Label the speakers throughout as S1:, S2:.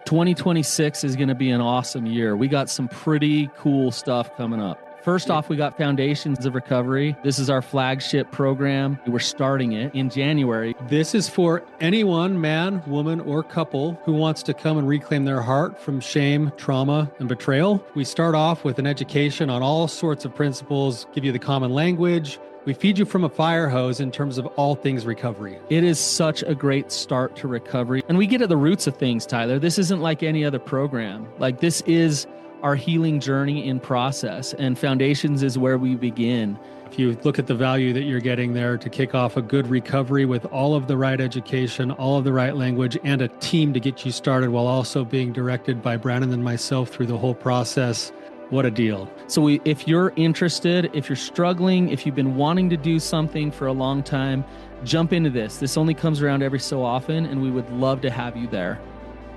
S1: 2026 is going to be an awesome year. We got some pretty cool stuff coming up. First off, we got Foundations of Recovery. This is our flagship program. We're starting it in January.
S2: This is for anyone, man, woman, or couple who wants to come and reclaim their heart from shame, trauma, and betrayal. We start off with an education on all sorts of principles, give you the common language. We feed you from a fire hose in terms of all things recovery.
S1: It is such a great start to recovery. And we get at the roots of things, Tyler. This isn't like any other program. Like, this is our healing journey in process, and Foundations is where we begin.
S2: If you look at the value that you're getting there to kick off a good recovery with all of the right education, all of the right language, and a team to get you started while also being directed by Brannon and myself through the whole process, what a deal.
S1: So if you're interested, if you're struggling, if you've been wanting to do something for a long time, jump into this. This only comes around every so often, and we would love to have you there.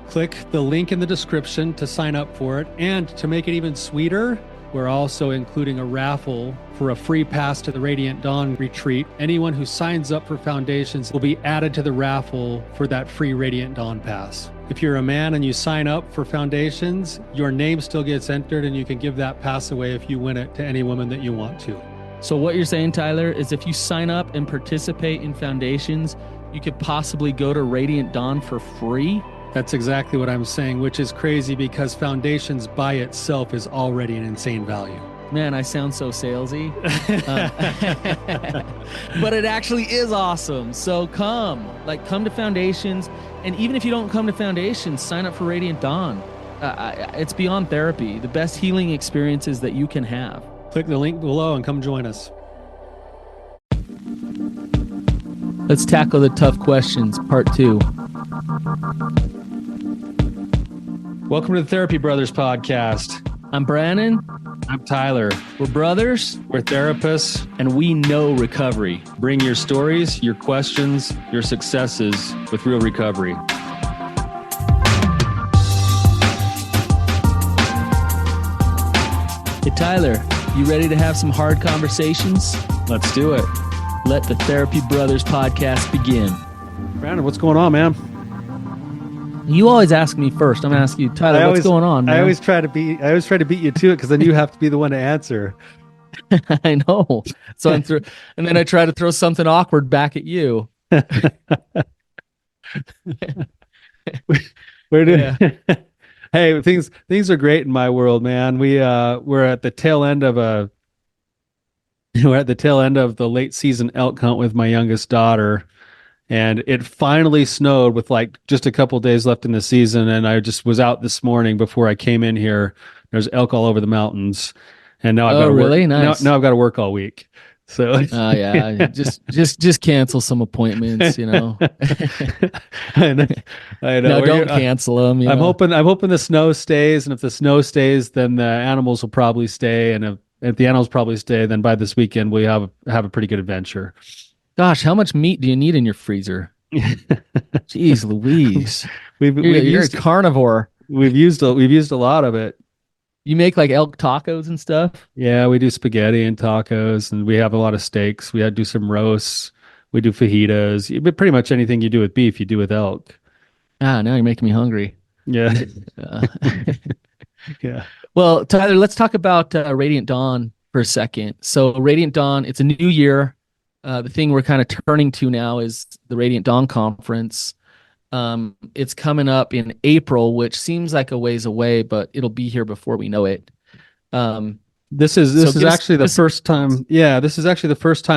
S2: Click the link in the description to sign up for it. And to make it even sweeter, we're also including a raffle for a free pass to the Radiant Dawn retreat. Anyone who signs up for Foundations will be added to the raffle for that free Radiant Dawn pass. If you're a man and you sign up for Foundations, your name still gets entered, and you can give that pass away if you win it to any woman that you want to.
S1: So what you're saying, Tyler, is if you sign up and participate in Foundations, you could possibly go to Radiant Dawn for free?
S2: That's exactly what I'm saying, which is crazy because Foundations by itself is already an insane value.
S1: Man, I sound so salesy. But it actually is awesome. So come to Foundations. And even if you don't come to Foundations, sign up for Radiant Dawn. It's beyond therapy, the best healing experiences that you can have.
S2: Click the link below and come join us.
S1: Let's tackle the tough questions, part 2.
S2: Welcome to the Therapy Brothers podcast.
S1: I'm Brannon.
S2: I'm Tyler.
S1: We're brothers.
S2: We're therapists.
S1: And we know recovery.
S2: Bring your stories, your questions, your successes with real recovery.
S1: Hey, Tyler, you ready to have some hard conversations?
S2: Let's do it.
S1: Let the Therapy Brothers podcast begin.
S2: Brandon, what's going on, man?
S1: You always ask me first. I'm going to ask you, Tyler, what's going on, man?
S2: I always try to beat you to it because then you have to be the one to answer.
S1: I know. So I'm through, and then I try to throw something awkward back at you.
S2: Hey, things are great in my world, man. We're at the tail end of the late season elk hunt with my youngest daughter. And it finally snowed with like just a couple days left in the season. And I just was out this morning before I came in here. There's elk all over the mountains. And now I've got to work.
S1: Nice.
S2: Now I've got to work all week. So
S1: yeah, just cancel some appointments, you know.
S2: I know.
S1: No, don't cancel them.
S2: I'm hoping the snow stays, and if the snow stays, then the animals will probably stay, and if the animals probably stay, then by this weekend we have a pretty good adventure.
S1: Gosh, how much meat do you need in your freezer? Jeez Louise. You're a carnivore.
S2: We've used a lot of it.
S1: You make like elk tacos and stuff?
S2: Yeah, we do spaghetti and tacos, and we have a lot of steaks. We do some roasts. We do fajitas. But pretty much anything you do with beef, you do with elk.
S1: Now you're making me hungry.
S2: Yeah. Yeah.
S1: Well, Tyler, let's talk about Radiant Dawn for a second. So Radiant Dawn, it's a new year. The thing we're kind of turning to now is the Radiant Dawn Conference. It's coming up in April, which seems like a ways away, but it'll be here before we know it.
S2: This is actually the first time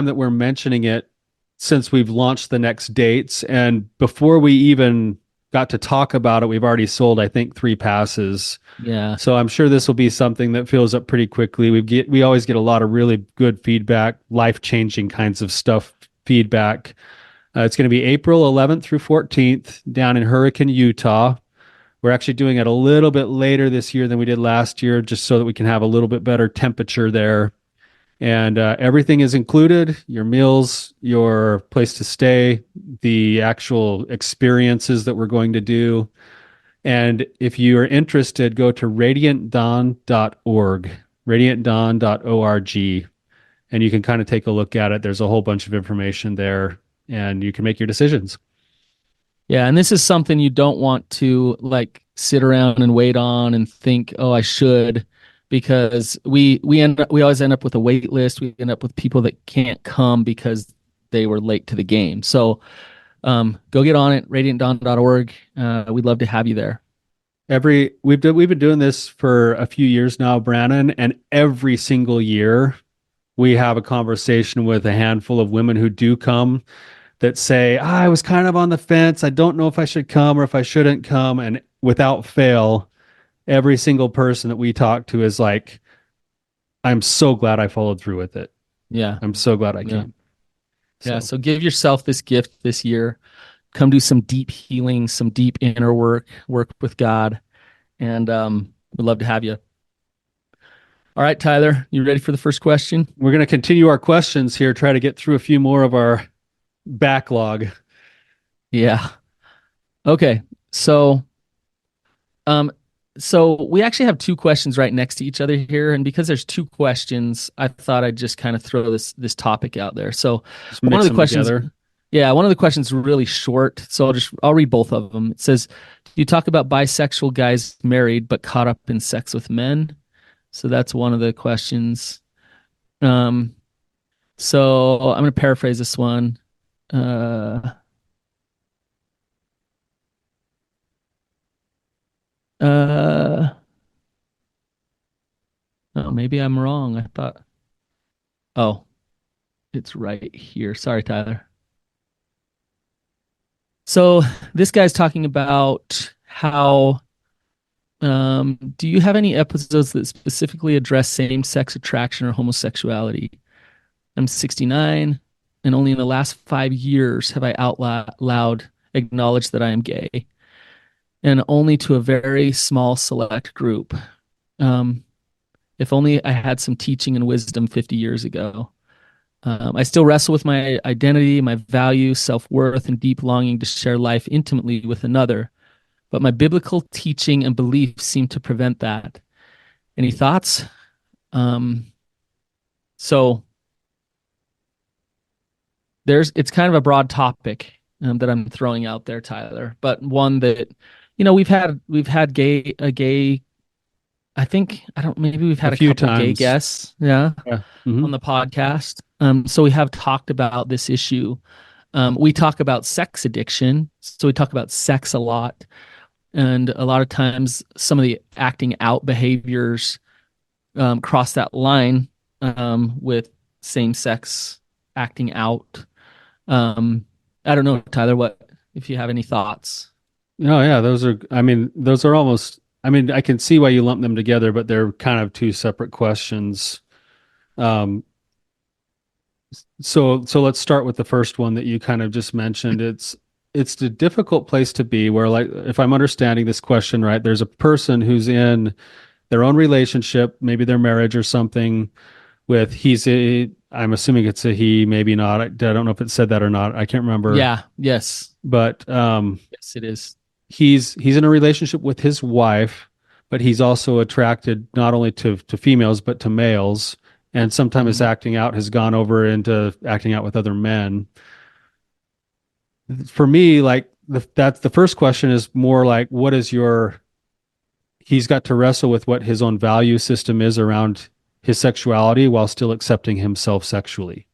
S2: that we're mentioning it since we've launched the next dates. And before we even got to talk about it, we've already sold, I think, 3 passes.
S1: Yeah.
S2: So I'm sure this will be something that fills up pretty quickly. We always get a lot of really good feedback, life-changing kinds of feedback. It's going to be April 11th through 14th down in Hurricane, Utah. We're actually doing it a little bit later this year than we did last year, just so that we can have a little bit better temperature there. And everything is included, your meals, your place to stay, the actual experiences that we're going to do. And if you are interested, go to radiantdawn.org, radiantdawn.org, and you can kind of take a look at it. There's a whole bunch of information there, and you can make your decisions.
S1: Yeah, and this is something you don't want to, like, sit around and wait on and think, oh, I should, because we always end up with a wait list. We end up with people that can't come because they were late to the game. So go get on it, radiantdawn.org. We'd love to have you there.
S2: We've been doing this for a few years now, Brannon, and every single year we have a conversation with a handful of women who do come that say, I was kind of on the fence. I don't know if I should come or if I shouldn't come. And without fail, every single person that we talk to is like, I'm so glad I followed through with it.
S1: Yeah.
S2: I'm so glad I
S1: Yeah.
S2: came.
S1: Yeah.
S2: So
S1: So give yourself this gift this year. Come do some deep healing, some deep inner work with God. And we'd love to have you. All right, Tyler, you ready for the first question?
S2: we're going to continue our questions here, try to get through a few more of our backlog.
S1: Yeah. Okay. So, um, so we actually have two questions right next to each other here, and because there's two questions, I thought I'd just kind of throw this topic out there. So,
S2: Just
S1: one
S2: mix
S1: of the
S2: them
S1: questions,
S2: together.
S1: yeah, one of the questions is really short, so I'll read both of them. It says, "You talk about bisexual guys married but caught up in sex with men." So that's one of the questions. Um, so I'm going to paraphrase this one. Uh, uh, oh, maybe I'm wrong. I thought, oh, it's right here. Sorry, Tyler. So this guy's talking about how, do you have any episodes that specifically address same-sex attraction or homosexuality? I'm 69, and only in the last 5 years have I out loud acknowledged that I am gay, and only to a very small select group. Um, if only I had some teaching and wisdom 50 years ago. I still wrestle with my identity, my value, self worth, and deep longing to share life intimately with another. But my biblical teaching and beliefs seem to prevent that. Any thoughts? Um, so it's kind of a broad topic that I'm throwing out there, Tyler, but one that, we've had a gay. I think I don't. Maybe we've
S2: A
S1: had a
S2: few
S1: couple gay
S2: times.
S1: guests, yeah,
S2: Yeah. Hmm.
S1: on the podcast. So we have talked about this issue. We talk about sex addiction, so we talk about sex a lot, and a lot of times some of the acting out behaviors cross that line with same sex acting out. Um, I don't know, Tyler. What if you have any thoughts?
S2: Oh yeah, those are almost, I can see why you lump them together, but they're kind of two separate questions. Um, so let's start with the first one that you kind of just mentioned. It's a difficult place to be where, like, if I'm understanding this question right, there's a person who's in their own relationship, maybe their marriage or something, with I'm assuming it's a he, maybe not. I don't know if it said that or not. I can't remember.
S1: Yeah. Yes.
S2: But
S1: Yes, it is.
S2: he's in a relationship with his wife, but he's also attracted not only to females but to males, and sometimes his
S1: Mhm.
S2: acting out has gone over into acting out with other men. For me, like that's the first question is more like, what is your he's got to wrestle with what his own value system is around his sexuality while still accepting himself sexually.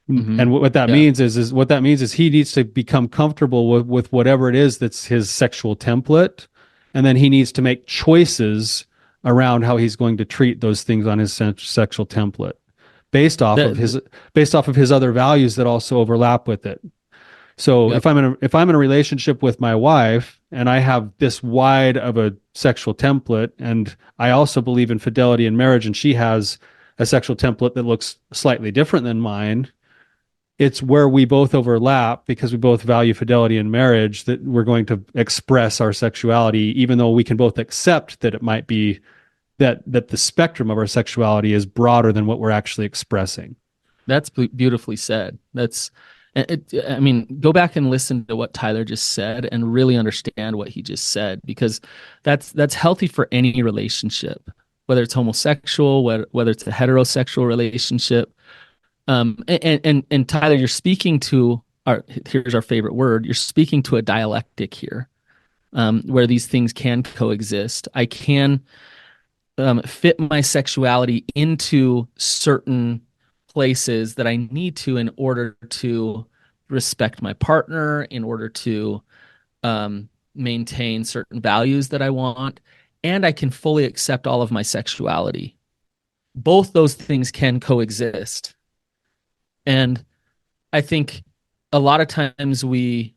S1: Mhm.
S2: And what that
S1: Yeah.
S2: means is what that means is he needs to become comfortable with whatever it is that's his sexual template, and then he needs to make choices around how he's going to treat those things on his sexual template based off of
S1: That,
S2: his other values that also overlap with it. So
S1: yep.
S2: if I'm in a relationship with my wife and I have this wide of a sexual template, and I also believe in fidelity in marriage, and she has a sexual template that looks slightly different than mine, it's where we both overlap because we both value fidelity in marriage that we're going to express our sexuality, even though we can both accept that it might be that the spectrum of our sexuality is broader than what we're actually expressing.
S1: That's beautifully said. I mean, go back and listen to what Tyler just said and really understand what he just said, because that's healthy for any relationship, whether it's homosexual, whether it's a heterosexual relationship. And Tyler, you're speaking to here's our favorite word. You're speaking to a dialectic here. where these things can coexist. I can fit my sexuality into certain places that I need to in order to respect my partner, in order to maintain certain values that I want, and I can fully accept all of my sexuality. Both those things can coexist. And I think a lot of times we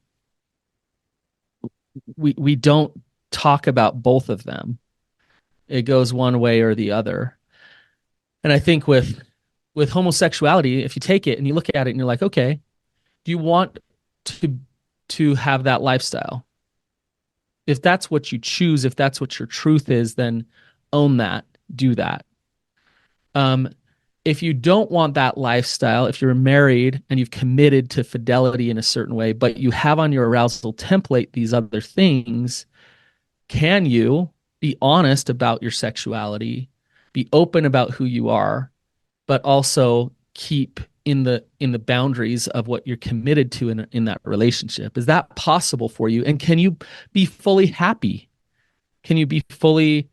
S1: don't talk about both of them. It goes one way or the other. And I think with homosexuality, if you take it and you look at it and you're like, okay, do you want to have that lifestyle? If that's what you choose, if that's what your truth is, then own that, do that. Um, if you don't want that lifestyle, if you're married and you've committed to fidelity in a certain way, but you have on your arousal template these other things, can you be honest about your sexuality, be open about who you are, but also keep in the boundaries of what you're committed to in that relationship? Is that possible for you? And can you be fully happy? Can you be fully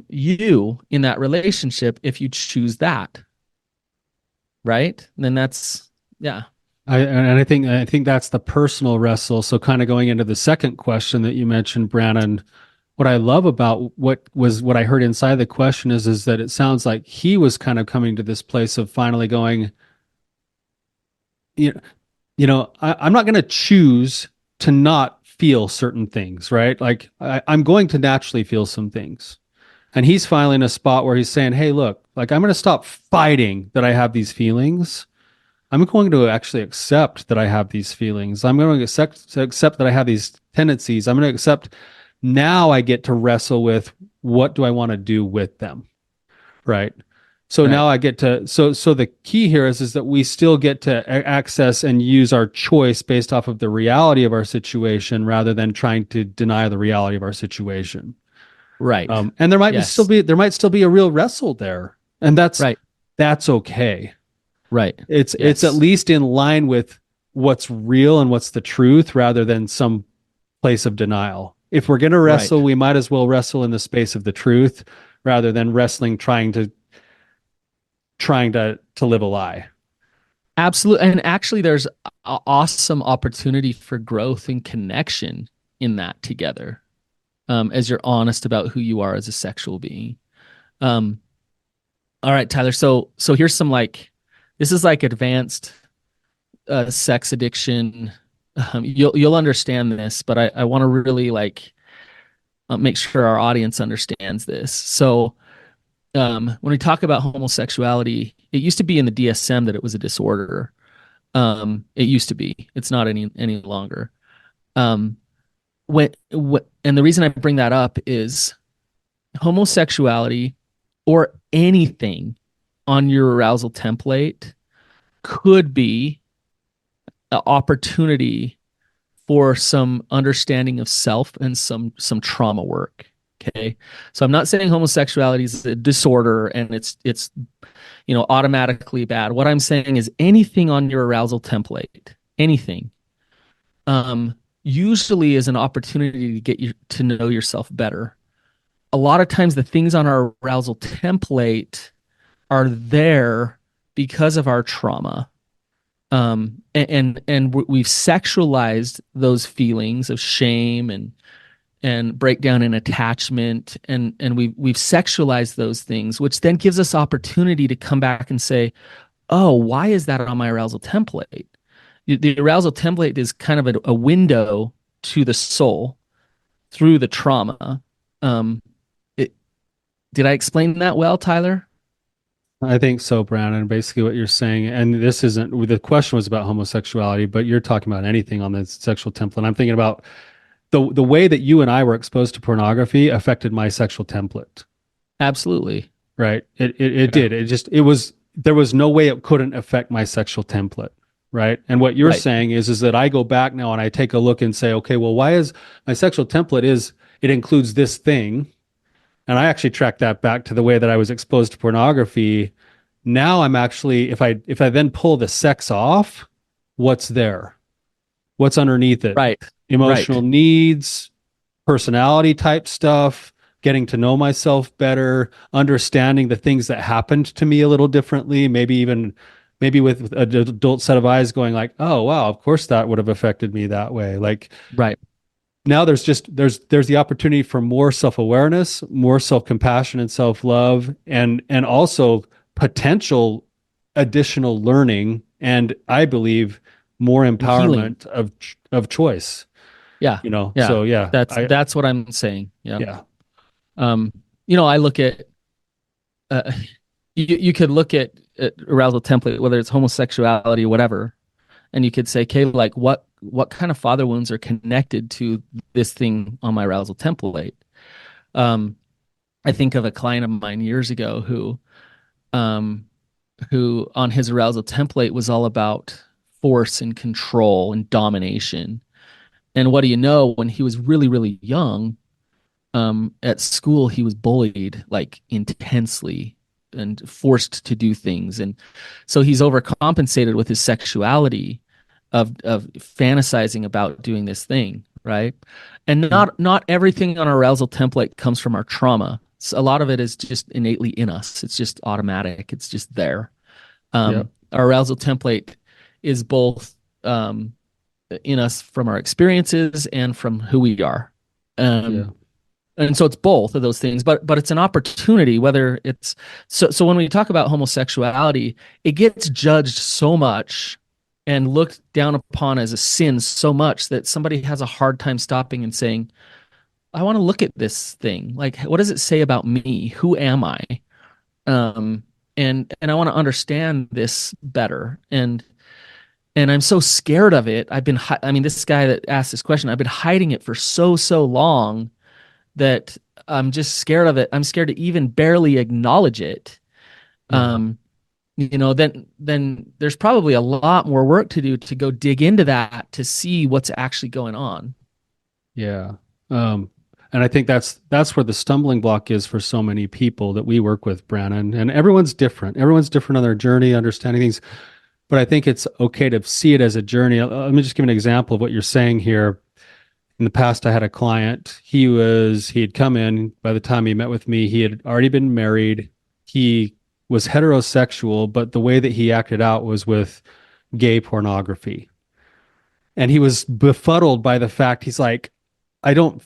S1: you in that relationship if you choose that? Right? And then that's yeah.
S2: I think that's the personal wrestle. So kind of going into the second question that you mentioned, Brannon, what I love about what I heard inside the question is that it sounds like he was kind of coming to this place of finally going, you, I'm not going to choose to not feel certain things, right? Like I'm going to naturally feel some things. And he's finally in a spot where he's saying, hey, look, like I'm going to stop fighting that I have these feelings. I'm going to actually accept that I have these feelings. I'm going to accept that I have these tendencies. I'm going to accept now I get to wrestle with what do I want to do with them, right? So
S1: Right.
S2: now I get to so the key here is that we still get to access and use our choice based off of the reality of our situation rather than trying to deny the reality of our situation.
S1: Right.
S2: And
S1: Yes.
S2: there might still be a real wrestle there, and
S1: Right.
S2: that's okay.
S1: Right.
S2: It's at
S1: Yes.
S2: least in line with what's real and what's the truth rather than some place of denial. If we're going to
S1: Right.
S2: wrestle, we might as well wrestle in the space of the truth rather than wrestling trying to live a lie.
S1: Absolutely. And actually there's awesome opportunity for growth and connection in that together. As you're honest about who you are as a sexual being. Um, all right, Tyler. So here's some this is like advanced sex addiction. You'll understand this, but I want to really make sure our audience understands this. So when we talk about homosexuality, it used to be in the DSM that it was a disorder. It used to be. It's not any longer. Um, and the reason I bring that up is homosexuality or anything on your arousal template could be an opportunity for some understanding of self and some trauma work. Okay. So I'm not saying homosexuality is a disorder and it's automatically bad. What I'm saying is anything on your arousal template, anything, usually is an opportunity to get you to know yourself better. A lot of times the things on our arousal template are there because of our trauma. And we've sexualized those feelings of shame and breakdown and attachment, and we've sexualized those things, which then gives us opportunity to come back and say, oh, why is that on my arousal template? The arousal template is kind of a window to the soul through the trauma. Um, did I explain that well, Tyler?
S2: I think so, Brandon. Basically, what you're saying, and this isn't the question was about homosexuality, but you're talking about anything on the sexual template. I'm thinking about the way that you and I were exposed to pornography affected my sexual template.
S1: Absolutely.
S2: Right? It
S1: Yeah.
S2: did. It was there was no way it couldn't affect my sexual template. Right. And what you're
S1: Right.
S2: saying is that I go back now and I take a look and say, okay, well, why is my sexual template is it includes this thing? And I actually track that back to the way that I was exposed to pornography. Now I'm actually, if I then pull the sex off, what's there? What's underneath it?
S1: Right.
S2: Emotional
S1: Right.
S2: needs, personality type stuff, getting to know myself better, understanding the things that happened to me a little differently, maybe with an adult set of eyes going like, oh wow, of course that would have affected me that way. Like
S1: Right.
S2: now there's the opportunity for more self-awareness, more self-compassion and self-love, and also potential additional learning, and I believe more
S1: And healing.
S2: empowerment of choice.
S1: Yeah. Yeah.
S2: So yeah,
S1: That's what I'm saying. Yeah.
S2: yeah,
S1: Um, I look at uh, you could look at arousal template, whether it's homosexuality or whatever, and you could say, okay, like what kind of father wounds are connected to this thing on my arousal template? Um, I think of a client of mine years ago um, who on his arousal template was all about force and control and domination. And what do you know? When he was really, really young, at school, he was bullied like intensely and forced to do things. And so he's overcompensated with his sexuality of fantasizing about doing this thing, right? And not everything on our arousal template comes from our trauma. So a lot of it is just innately in us. It's just automatic. It's just there.
S2: yeah,
S1: Our arousal template is both in us from our experiences and from who we are.
S2: yeah,
S1: Um, and so it's both of those things, but it's an opportunity, whether it's so when we talk about homosexuality, it gets judged so much and looked down upon as a sin so much that somebody has a hard time stopping and saying, I want to look at this thing. Like, what does it say about me? Who am I? Um, and I want to understand this better. And I'm so scared of it. I mean, this guy that asked this question, I've been hiding it for so long that I'm just scared of it. I'm scared to even barely acknowledge it.
S2: yeah,
S1: Um, then there's probably a lot more work to do to go dig into that to see what's actually going on.
S2: yeah. Um, and I think that's where the stumbling block is for so many people that we work with, Brannon. And everyone's different. Everyone's different on their journey, understanding things. But I think it's okay to see it as a journey. Let me just give an example of what you're saying here. In the past, I had a client. He had come in. By the time he met with me, he had already been married. He was heterosexual, but the way that he acted out was with gay pornography. And he was befuddled by the fact he's like, I don't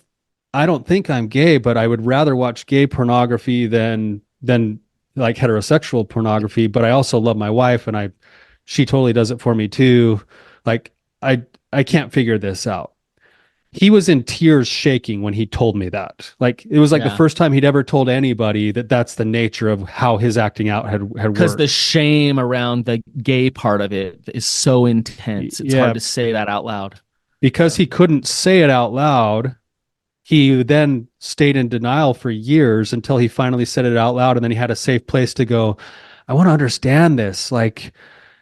S2: I don't think I'm gay, but I would rather watch gay pornography than like heterosexual pornography, but I also love my wife and I she totally does it for me too. Like I can't figure this out. He was in tears shaking when he told me that. Like it was like the
S1: Yeah.
S2: first time he'd ever told anybody that that's the nature of how his acting out had
S1: Because the
S2: worked.
S1: shame around the gay part of it is so intense. It's hard
S2: Yeah,
S1: to say that out loud.
S2: because
S1: Yeah.
S2: he couldn't say it out loud, he then stayed in denial for years until he finally said it out loud, and then he had a safe place to go, I want to understand this. Like,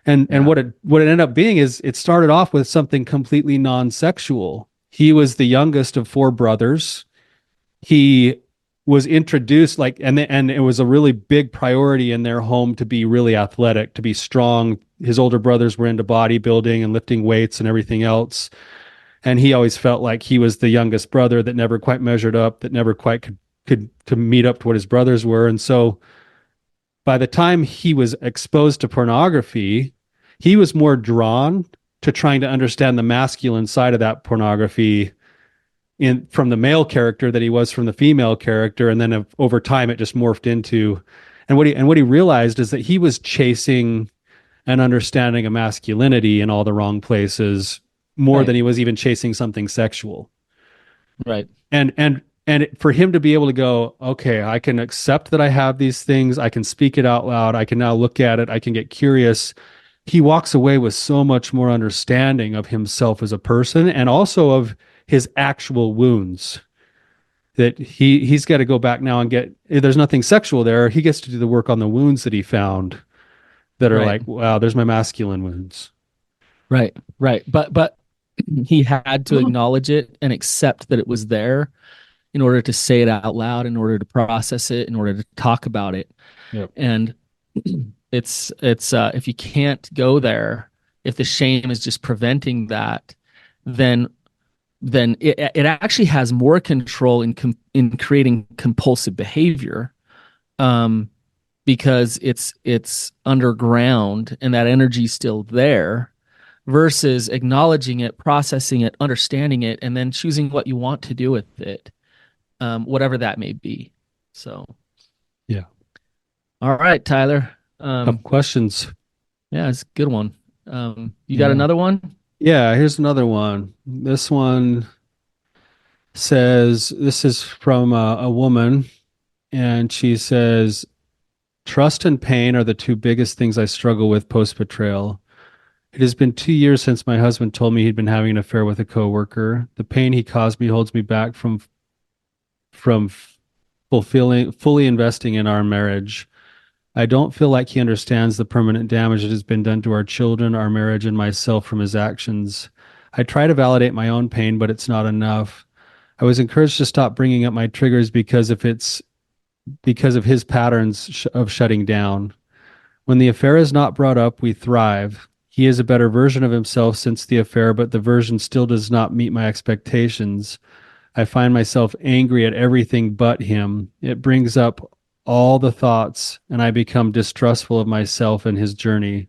S2: and
S1: Yeah.
S2: what it ended up being is it started off with something completely non-sexual. He was the youngest of four brothers. He was introduced like and it was a really big priority in their home to be really athletic, to be strong. His older brothers were into bodybuilding and lifting weights and everything else, and he always felt like he was the youngest brother that never quite measured up, that never quite could meet up to what his brothers were. And so by the time he was exposed to pornography, he was more drawn to trying to understand the masculine side of that pornography in from the male character that he was from the female character, and then over time it just morphed into and what he realized is that he was chasing an understanding of masculinity in all the wrong places more
S1: Right.
S2: than he was even chasing something sexual.
S1: Right.
S2: And for him to be able to go, okay, I can accept that I have these things, I can speak it out loud, I can now look at it, I can get curious. He walks away with so much more understanding of himself as a person and also of his actual wounds, that he's got to go back now and get, there's nothing sexual there, he gets to do the work on the wounds that he found that are
S1: Right.
S2: like, wow, there's my masculine wounds.
S1: Right. Right. But he had to acknowledge it and accept that it was there in order to say it out loud, in order to process it, in order to talk about it.
S2: Yep.
S1: And it's if you can't go there, if the shame is just preventing that, then then it actually has more control in creating compulsive behavior, um, because it's underground and that energy's still there, versus acknowledging it, processing it, understanding it, and then choosing what you want to do with it, whatever that may be. So,
S2: Yeah.
S1: all right, Tyler.
S2: Couple questions.
S1: Yeah, it's a good one. You got
S2: Yeah.
S1: another one?
S2: Yeah, here's another one. This one says, this is from a woman, and she says, trust and pain are the two biggest things I struggle with post betrayal. It has been 2 years since my husband told me he'd been having an affair with a coworker. The pain he caused me holds me back from fully investing in our marriage. I don't feel like he understands the permanent damage that has been done to our children, our marriage, and myself from his actions. I try to validate my own pain, but it's not enough. I was encouraged to stop bringing up my triggers because of his patterns of shutting down. When the affair is not brought up, we thrive. He is a better version of himself since the affair, but the version still does not meet my expectations. I find myself angry at everything but him. It brings up all the thoughts, and I become distrustful of myself and his journey.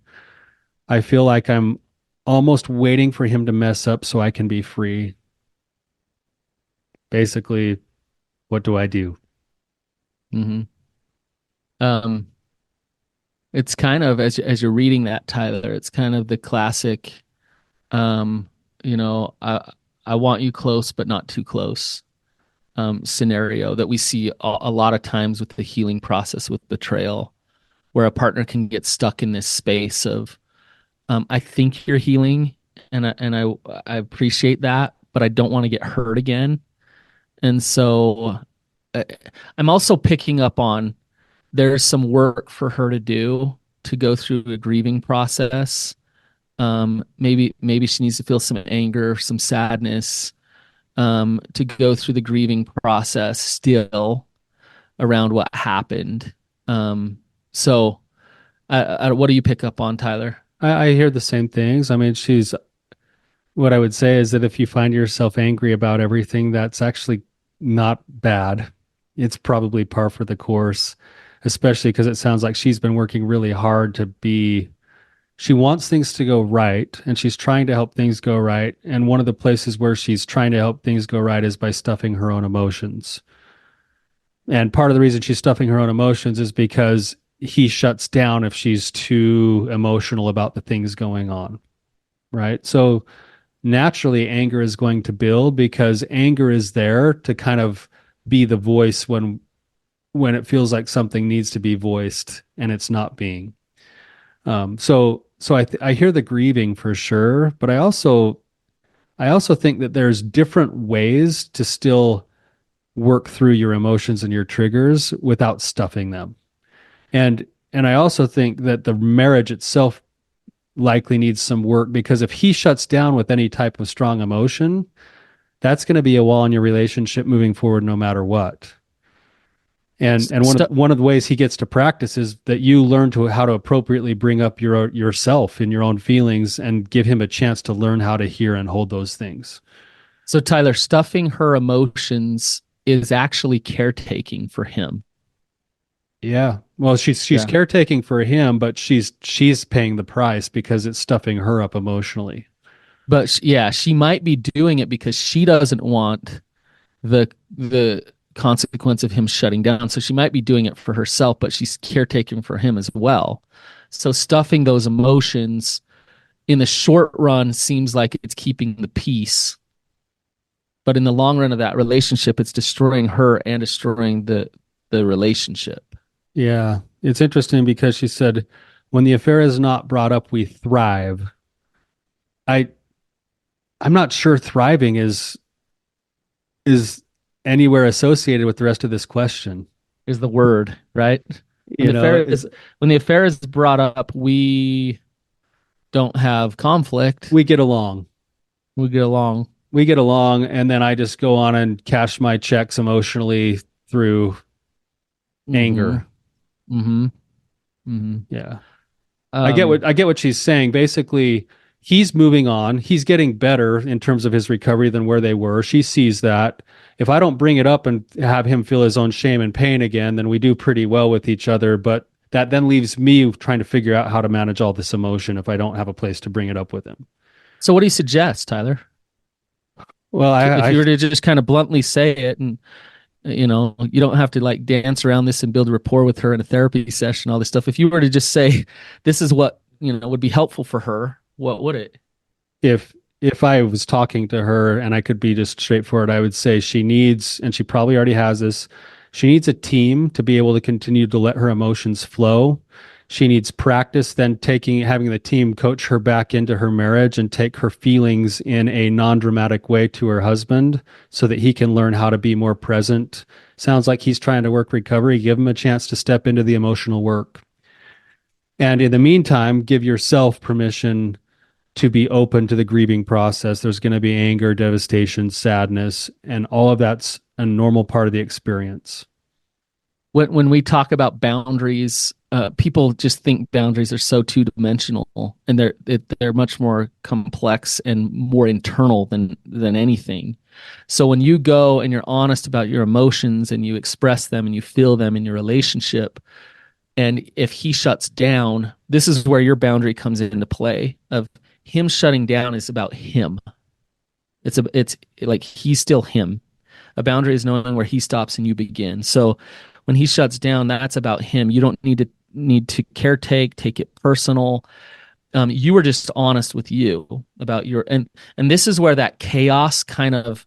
S2: I feel like I'm almost waiting for him to mess up so I can be free. Basically, what do I do?
S1: Mm-hmm. Um, it's kind of, as you're reading that, Tyler, it's kind of the classic, um, you know, I want you close, but not too close, scenario that we see a lot of times with the healing process with betrayal, where a partner can get stuck in this space of, I think you're healing, and I appreciate that, but I don't want to get hurt again. And so, uh, I'm also picking up on, there's some work for her to do to go through a grieving process. Maybe she needs to feel some anger, some sadness, to go through the grieving process still around what happened. So, what do you pick up on, Tyler?
S2: I hear the same things. I mean, what I would say is that if you find yourself angry about everything, that's actually not bad. It's probably par for the course, especially because it sounds like she's been working really hard she wants things to go right and she's trying to help things go right. And one of the places where she's trying to help things go right is by stuffing her own emotions. And part of the reason she's stuffing her own emotions is because he shuts down if she's too emotional about the things going on. Right. So naturally anger is going to build because anger is there to kind of be the voice when it feels like something needs to be voiced and it's not being. So I hear the grieving for sure, but I also think that there's different ways to still work through your emotions and your triggers without stuffing them. And I also think that the marriage itself likely needs some work because if he shuts down with any type of strong emotion, that's going to be a wall in your relationship moving forward no matter what. And one of the ways he gets to practice is that you learn how to appropriately bring up yourself and your own feelings and give him a chance to learn how to hear and hold those things.
S1: So, Tyler, stuffing her emotions is actually caretaking for him.
S2: Yeah. Well, she's
S1: Yeah.
S2: caretaking for him, but she's paying the price because it's stuffing her up emotionally.
S1: But yeah, she might be doing it because she doesn't want the consequence of him shutting down. So she might be doing it for herself, but she's caretaking for him as well. So stuffing those emotions in the short run seems like it's keeping the peace, but in the long run of that relationship, it's destroying her and destroying the relationship.
S2: Yeah. It's interesting because she said, when the affair is not brought up, we thrive. I I'm not sure thriving is anywhere associated with the rest of this question.
S1: Is the word, right? When
S2: You
S1: the
S2: know,
S1: affair is when the affair is brought up, we don't have conflict.
S2: we get along.
S1: We get along.
S2: We get along, and then I just go on and cash my checks emotionally through
S1: Mm-hmm.
S2: anger.
S1: Mm-hmm. Mm-hmm.
S2: Yeah.
S1: Um,
S2: I get what she's saying. Basically, he's moving on. He's getting better in terms of his recovery than where they were. She sees that. If I don't bring it up and have him feel his own shame and pain again, then we do pretty well with each other. But that then leaves me trying to figure out how to manage all this emotion if I don't have a place to bring it up with him.
S1: So what do you suggest, Tyler?
S2: Well,
S1: If you
S2: I
S1: were to just kind of bluntly say it, and you don't have to like dance around this and build rapport with her in a therapy session, all this stuff. If you were to just say, this is what, would be helpful for her, what would it?
S2: if if I was talking to her and I could be just straightforward, I would say she needs, and she probably already has this, she needs a team to be able to continue to let her emotions flow. She needs practice, then having the team coach her back into her marriage and take her feelings in a non-dramatic way to her husband so that he can learn how to be more present. Sounds like he's trying to work recovery. Give him a chance to step into the emotional work. And in the meantime, give yourself permission to be open to the grieving process. There's going to be anger, devastation, sadness, and all of that's a normal part of the experience.
S1: When we talk about boundaries, people just think boundaries are so two-dimensional, and they're much more complex and more internal than anything. So when you go and you're honest about your emotions and you express them and you feel them in your relationship, and if he shuts down, this is where your boundary comes into play. Of him shutting down is about him. It's like he's still him. A boundary is knowing where he stops and you begin. So when he shuts down, that's about him. You don't need to caretake, take it personal. You were just honest with you about and this is where that chaos kind of,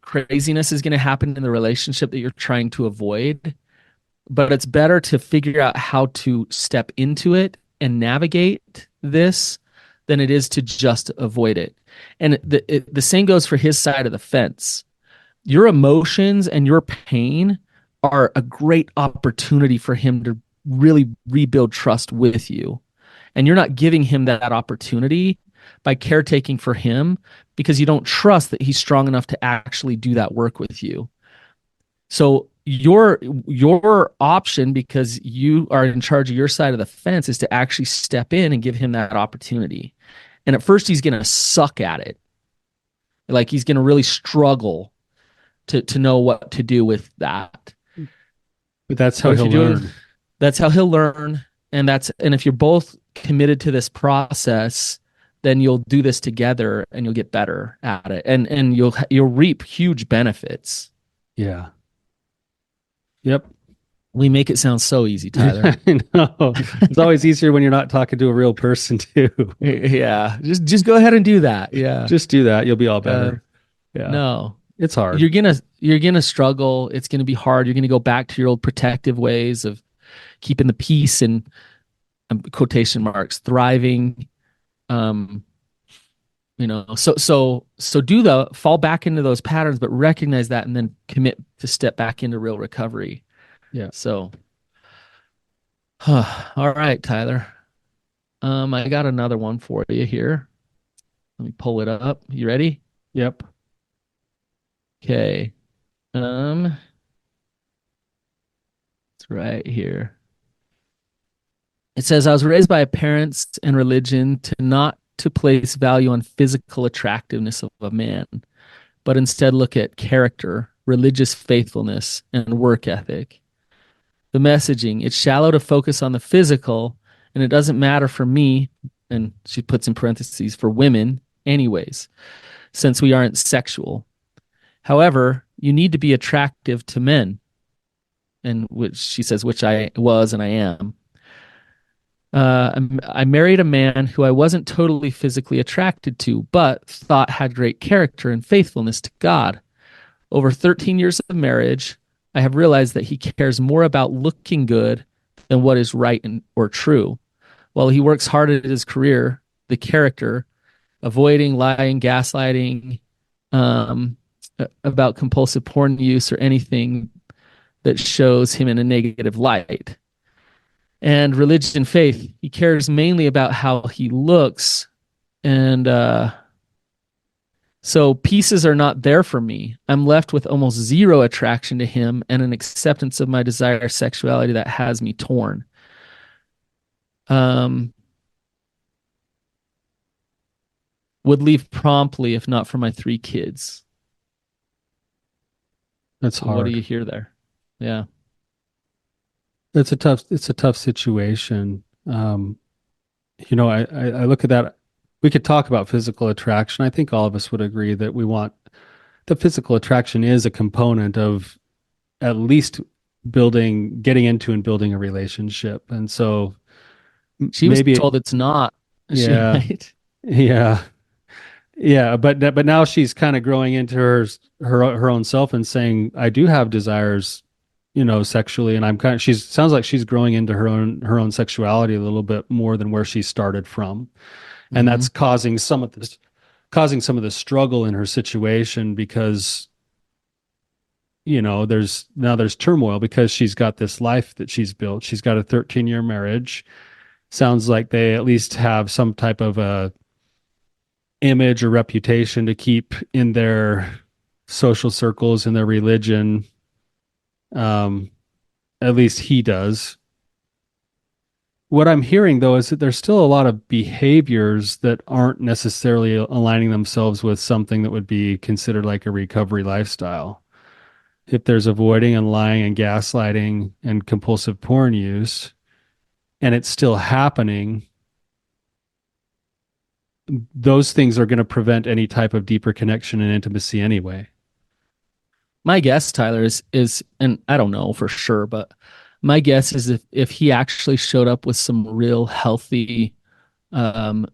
S1: craziness is going to happen in the relationship that you're trying to avoid. But it's better to figure out how to step into it and navigate this than it is to just avoid it. And the same goes for his side of the fence. Your emotions and your pain are a great opportunity for him to really rebuild trust with you. And you're not giving him that opportunity by caretaking for him because you don't trust that he's strong enough to actually do that work with you. So your option, because you are in charge of your side of the fence, is to actually step in and give him that opportunity. And at first he's going to suck at it. Like he's going to really struggle to know what to do with that.
S2: But that's how he'll learn.
S1: That's how he'll learn. And if you're both committed to this process, then you'll do this together and you'll get better at it. And you'll reap huge benefits.
S2: Yeah. Yep.
S1: We make it sound so easy, Tyler.
S2: I know. It's always easier when you're not talking to a real person too.
S1: Yeah. Just go ahead and do that. Yeah.
S2: Just do that. You'll be all better. Yeah.
S1: No.
S2: It's hard.
S1: You're gonna struggle. It's gonna be hard. You're gonna go back to your old protective ways of keeping the peace and quotation marks thriving. So fall back into those patterns, but recognize that and then commit to step back into real recovery.
S2: Yeah.
S1: So, all right, Tyler. I got another one for you here. Let me pull it up. You ready?
S2: Yep.
S1: Okay. It's right here. It says, I was raised by parents and religion not to place value on physical attractiveness of a man, but instead look at character, religious faithfulness, and work ethic. The messaging, it's shallow to focus on the physical, and it doesn't matter for me, and she puts in parentheses, for women anyways, since we aren't sexual. However, you need to be attractive to men, and which she says, which I was and I am. I married a man who I wasn't totally physically attracted to, but thought had great character and faithfulness to God. Over 13 years of marriage, I have realized that he cares more about looking good than what is right or true. While he works hard at his career, the character, avoiding lying, gaslighting, about compulsive porn use or anything that shows him in a negative light. And religion, faith, he cares mainly about how he looks. And so pieces are not there for me. I'm left with almost zero attraction to him and an acceptance of my desire sexuality that has me torn. Would leave promptly if not for my three kids.
S2: That's
S1: So what do
S2: hard.
S1: you hear there? Yeah.
S2: It's a tough situation. I look at that. We could talk about physical attraction. I think all of us would agree that we want the physical attraction is a component of at least getting into and building a relationship. And so
S1: She was
S2: maybe,
S1: told it's not. Is she
S2: yeah,
S1: right?
S2: yeah, yeah. But now she's kind of growing into her own self and saying, I do have desires, sexually, and I'm kind of, she's sounds like she's growing into her own sexuality a little bit more than where she started from. And
S1: Mm-hmm.
S2: that's causing some of the struggle in her situation because there's turmoil because she's got this life that she's built. She's got a 13-year marriage. Sounds like they at least have some type of a image or reputation to keep in their social circles, in their religion. um at least he does. What I'm hearing though is that there's still a lot of behaviors that aren't necessarily aligning themselves with something that would be considered like a recovery lifestyle. If there's avoiding and lying and gaslighting and compulsive porn use, and it's still happening, those things are going to prevent any type of deeper connection and intimacy anyway.
S1: My guess, Tyler, is, and I don't know for sure, but my guess is if he actually showed up with some real healthy um,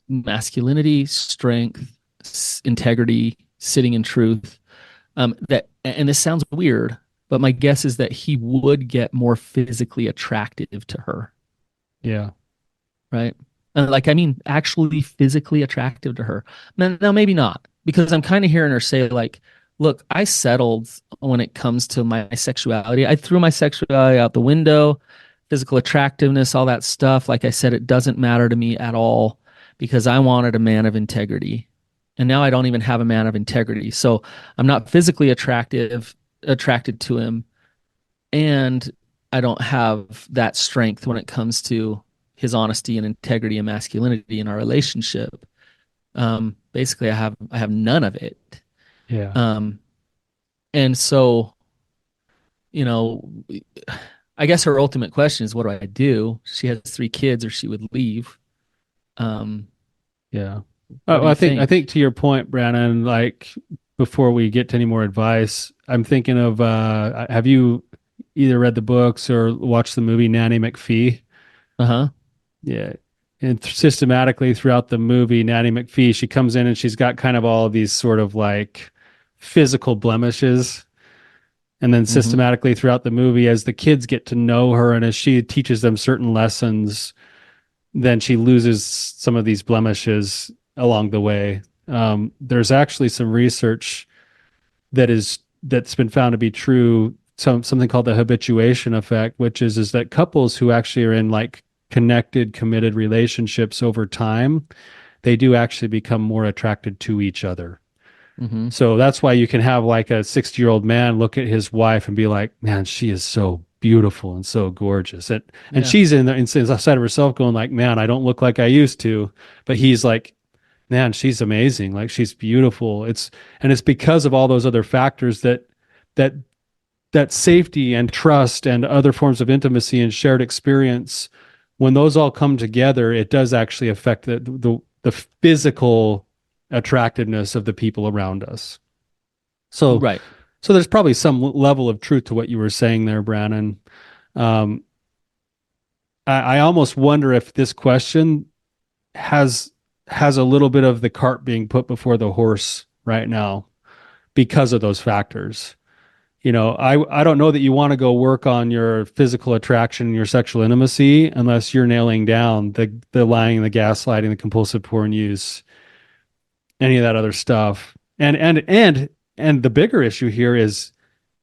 S1: masculinity, strength, integrity, sitting in truth, that, and this sounds weird, but my guess is that he would get more physically attractive to her,
S2: Yeah.
S1: right? Like, I mean, actually physically attractive to her. Now, maybe not, because I'm kind of hearing her say, like, look, I settled when it comes to my sexuality. I threw my sexuality out the window, physical attractiveness, all that stuff. Like I said, it doesn't matter to me at all because I wanted a man of integrity. And now I don't even have a man of integrity. So I'm not physically attracted to him. And I don't have that strength when it comes to his honesty and integrity and masculinity in our relationship. Basically, I have none of it.
S2: Yeah.
S1: Um, and so, you know, I guess her ultimate question is, what do I do? She has three kids, or she would leave. Um,
S2: Yeah.
S1: what do
S2: I
S1: you
S2: think
S1: think?
S2: to your point, Brannon, like before we get to any more advice, I'm thinking of have you either read the books or watched the movie Nanny McPhee?
S1: Uh huh.
S2: Yeah. And systematically throughout the movie, Nanny McPhee, she comes in and she's got kind of all of these sort of like physical blemishes. And then
S1: Mm-hmm.
S2: systematically throughout the movie, as the kids get to know her and as she teaches them certain lessons, then she loses some of these blemishes along the way. There's actually some research that's been found to be true. Something called the habituation effect, which is that couples who actually are in like connected, committed relationships over time, they do actually become more attracted to each other.
S1: Mm-hmm.
S2: So that's why you can have like a 60-year-old man look at his wife and be like, man, she is so beautiful and so gorgeous. And
S1: Yeah.
S2: she's in there inside of herself going like, man, I don't look like I used to. But he's like, man, she's amazing. Like she's beautiful. It's because of all those other factors that that safety and trust and other forms of intimacy and shared experience, when those all come together, it does actually affect the physical attractiveness of the people around us. So
S1: Right.
S2: so there's probably some level of truth to what you were saying there, Brannon. Um, I almost wonder if this question has has a little bit of the cart being put before the horse right now because of those factors. I don't know that you want to go work on your physical attraction and your sexual intimacy unless you're nailing down the lying, the gaslighting, the compulsive porn use, any of that other stuff. And the bigger issue here is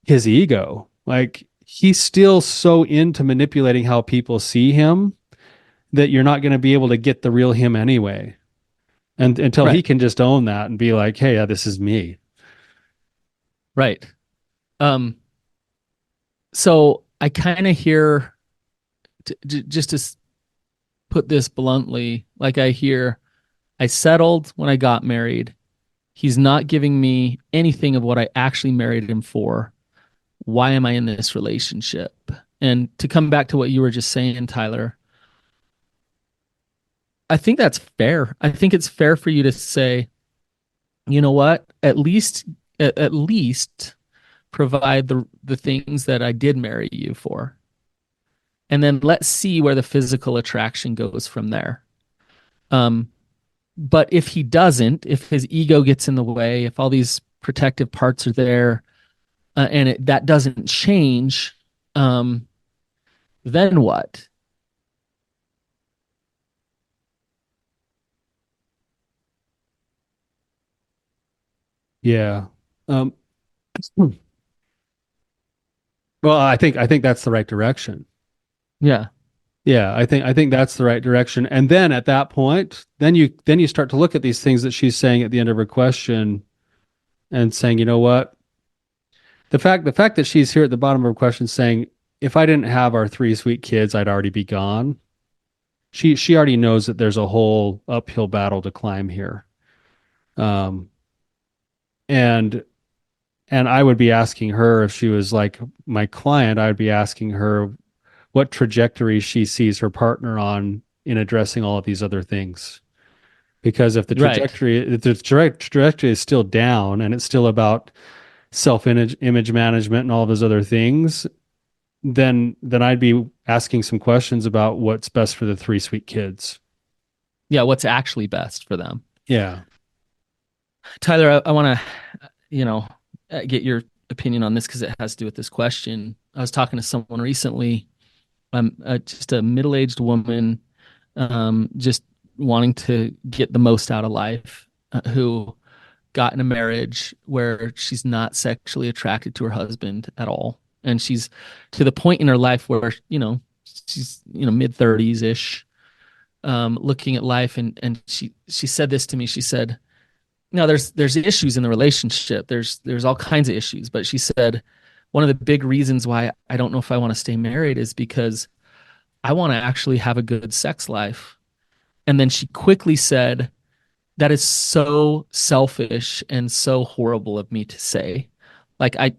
S2: his ego. Like he's still so into manipulating how people see him that you're not going to be able to get the real him anyway. And until he
S1: Right.
S2: can just own that and be like, "Hey, yeah, this is me."
S1: Right. Um, so I kind of hear, just to put this bluntly, like I hear I settled when I got married. He's not giving me anything of what I actually married him for. Why am I in this relationship? And to come back to what you were just saying, Tyler, I think that's fair. I think it's fair for you to say, you know what? At least provide the things that I did marry you for. And then let's see where the physical attraction goes from there. Um, but if he doesn't, if his ego gets in the way, if all these protective parts are there, that doesn't change, um, then what?
S2: Yeah. Um, well, I think that's the right direction.
S1: Yeah,
S2: Yeah, I think that's the right direction. And then at that point, then you start to look at these things that she's saying at the end of her question and saying, you know what? The fact that she's here at the bottom of her question saying, if I didn't have our three sweet kids, I'd already be gone. She already knows that there's a whole uphill battle to climb here. Um, and and I would be asking her if she was like my client, I would be asking her what trajectory she sees her partner on in addressing all of these other things. Because
S1: right.
S2: if the trajectory is still down and it's still about self image management and all of those other things, then I'd be asking some questions about what's best for the three sweet kids.
S1: Yeah, what's actually best for them.
S2: Yeah.
S1: Tyler, I want to, get your opinion on this because it has to do with this question. I was talking to someone recently, just a middle-aged woman, just wanting to get the most out of life, who got in a marriage where she's not sexually attracted to her husband at all. And she's to the point in her life where, she's, mid 30s ish, looking at life. And she said this to me. She said, no, there's issues in the relationship. There's all kinds of issues. But she said, one of the big reasons why I don't know if I want to stay married is because I want to actually have a good sex life. And then she quickly said, that is so selfish and so horrible of me to say. Like, I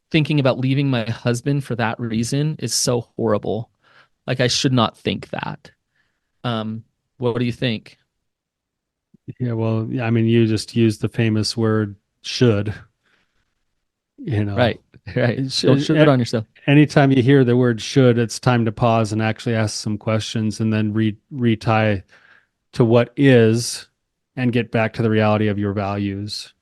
S1: thinking about leaving my husband for that reason is so horrible. Like, I should not think that. What do you think?
S2: Yeah. Well, I mean, you just used the famous word should, you know.
S1: Right. Right.
S2: It
S1: Don't
S2: should,
S1: should on yourself.
S2: anytime you hear the word should, it's time to pause and actually ask some questions and then retie to what is and get back to the reality of your values.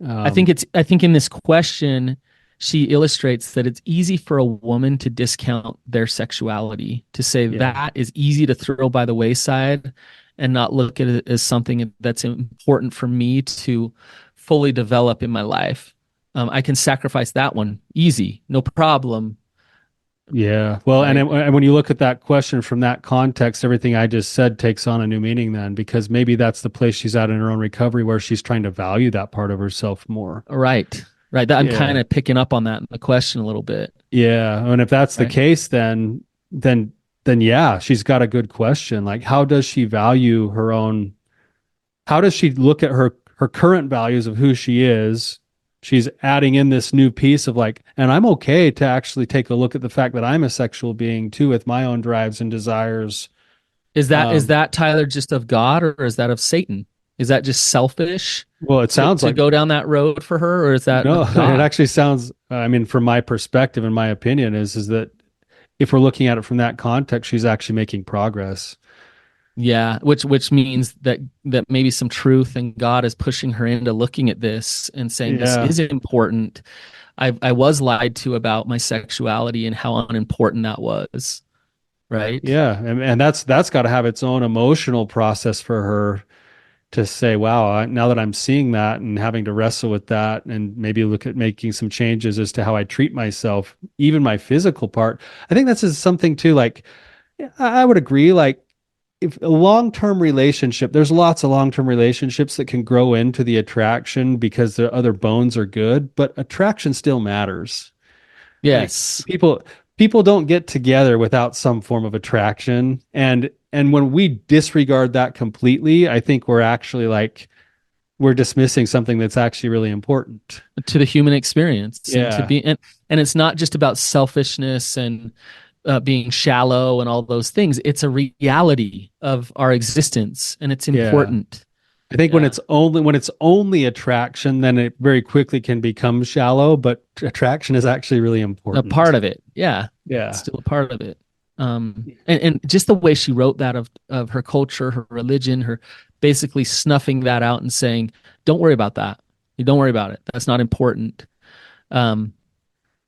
S2: Um,
S1: I think in this question, she illustrates that it's easy for a woman to discount their sexuality, to say
S2: yeah.
S1: that is easy to throw by the wayside and not look at it as something that's important for me to fully develop in my life. I can sacrifice that one easy, no problem,
S2: Yeah. Well,
S1: right?
S2: and when you look at that question from that context, everything I just said takes on a new meaning then, because maybe that's the place she's at in her own recovery where she's trying to value that part of herself more.
S1: Right, right. I'm kind
S2: Yeah.
S1: of picking up on that in the question a little bit,
S2: Yeah. And if that's the
S1: right?
S2: case, then yeah, she's got a good question. Like, how does she value her own? How does she look at her current values of who she is? She's adding in this new piece of like, and I'm okay to actually take a look at the fact that I'm a sexual being too with my own drives and desires.
S1: Is
S2: Um,
S1: that Tyler just of God or is that of Satan? Is that just selfish
S2: well, it sounds
S1: to
S2: like
S1: go down that road for her, or is that
S2: no,
S1: of
S2: it
S1: God?
S2: actually sounds, I mean, from my perspective and my opinion is that if we're looking at it from that context, she's actually making progress.
S1: Yeah, which means that maybe some truth and God is pushing her into looking at this and saying this
S2: Yeah.
S1: is important. I was lied to about my sexuality and how unimportant that was, right?
S2: Yeah. And that's got to have its own emotional process for her to say, wow, now that I'm seeing that and having to wrestle with that and maybe look at making some changes as to how I treat myself, even my physical part. I think that's just something too, like, I would agree. Like, if a long-term relationship, there's lots of long-term relationships that can grow into the attraction because the other bones are good, but attraction still matters. Like
S1: Yes.
S2: people don't get together without some form of attraction. And and when we disregard that completely, I think we're actually like we're dismissing something that's actually really important.
S1: To the human experience and to
S2: Yeah.
S1: be and it's not just about selfishness and being shallow and all those things. It's a reality of our existence, and it's
S2: Yeah.
S1: important.
S2: I think
S1: Yeah,
S2: when it's only attraction, then it very quickly can become shallow, but attraction is actually really
S1: a
S2: important.
S1: part of it. Yeah, it's
S2: Yeah.
S1: still a part of it. And just the way she wrote that of her culture, her religion, her basically snuffing that out and saying, "Don't worry about that. You don't worry about it. That's not important." Um,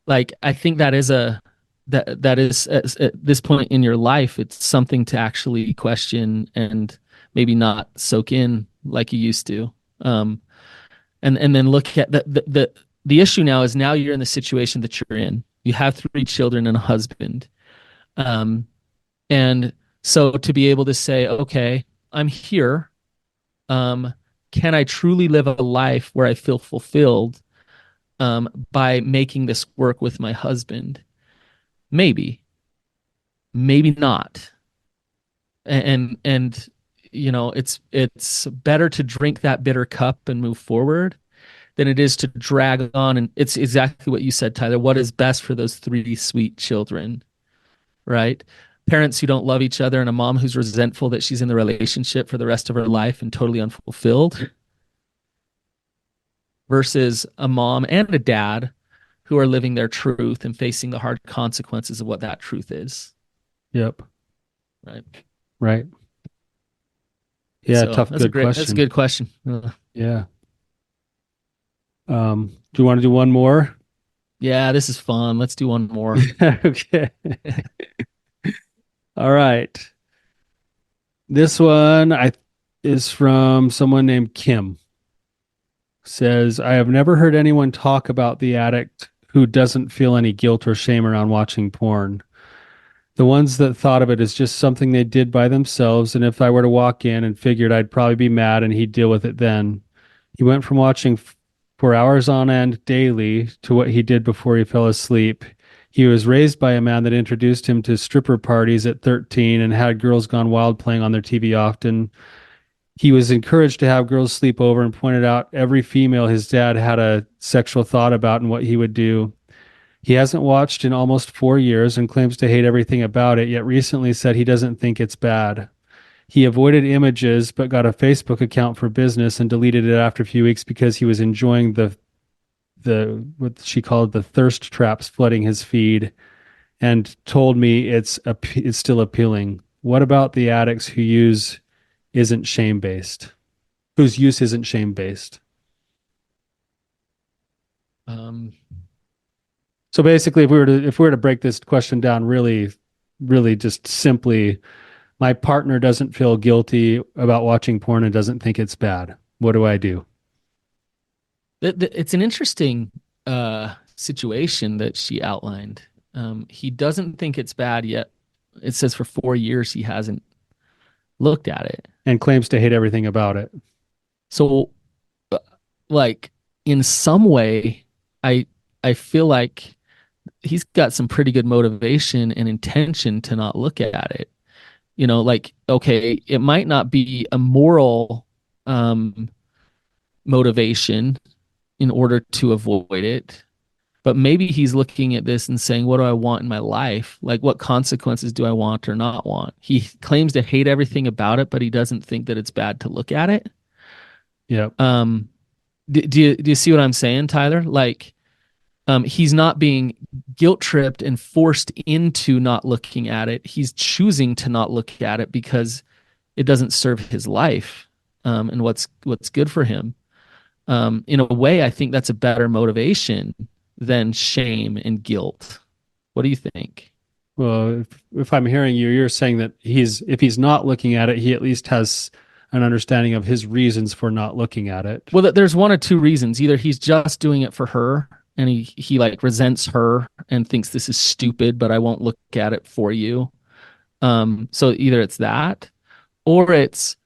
S1: like I think that is that is at this point in your life, it's something to actually question and maybe not soak in like you used to. Um, and then look at the issue now is now you're in the situation that you're in. You have three children and a husband. Um, and so to be able to say, okay, I'm here. Um, can I truly live a life where I feel fulfilled by making this work with my husband? Maybe, maybe not. And you know, it's better to drink that bitter cup and move forward than it is to drag on. And it's exactly what you said, Tyler. What is best for those three sweet children, right? Parents who don't love each other and a mom who's resentful that she's in the relationship for the rest of her life and totally unfulfilled versus a mom and a dad who are living their truth and facing the hard consequences of what that truth is,
S2: Yep.
S1: right?
S2: Right. Yeah,
S1: So
S2: tough, good
S1: that's a
S2: question.
S1: good question.
S2: Yeah. Do you want to do one more?
S1: Yeah, this is fun. Let's do one more.
S2: Okay. All right. This one I is from someone named Kim. Says, I have never heard anyone talk about the addict who doesn't feel any guilt or shame around watching porn. The ones that thought of it as just something they did by themselves, and if I were to walk in and figured I'd probably be mad and he'd deal with it then. He went from watching for hours on end daily to what he did before he fell asleep. He was raised by a man that introduced him to stripper parties at 13 and had Girls Gone Wild playing on their TV often. He was encouraged to have girls sleep over and pointed out every female his dad had a sexual thought about and what he would do. He hasn't watched in almost 4 years and claims to hate everything about it, yet recently said he doesn't think it's bad. He avoided images but got a Facebook account for business and deleted it after a few weeks because he was enjoying the what she called the thirst traps flooding his feed, and told me it's still appealing. What about the addicts isn't shame based? Whose use isn't shame based?
S1: Um,
S2: So basically, if we were to break this question down really, really just simply, my partner doesn't feel guilty about watching porn and doesn't think it's bad. What do I do?
S1: it's an interesting situation that she outlined. He doesn't think it's bad yet. It says for 4 years he hasn't looked at it.
S2: And claims to hate everything about it.
S1: So, uh, like in some way, I I feel like he's got some pretty good motivation and intention to not look at it. You know, like okay, it might not be a moral motivation in order to avoid it. But maybe he's looking at this and saying, what do I want in my life? Like, what consequences do I want or not want? He claims to hate everything about it, but he doesn't think that it's bad to look at it.
S2: Yep.
S1: Do you see what I'm saying, Tyler? Like, he's not being guilt tripped and forced into not looking at it. He's choosing to not look at it because it doesn't serve his life, and what's good for him. In a way, I think that's a better motivation than shame and guilt. What do you think?
S2: Well, if I'm hearing you, you're saying that if he's not looking at it, he at least has an understanding of his reasons for not looking at it.
S1: Well, there's one of two reasons. Either he's just doing it for her and he like resents her and thinks this is stupid, but I won't look at it for you. So either it's that or it's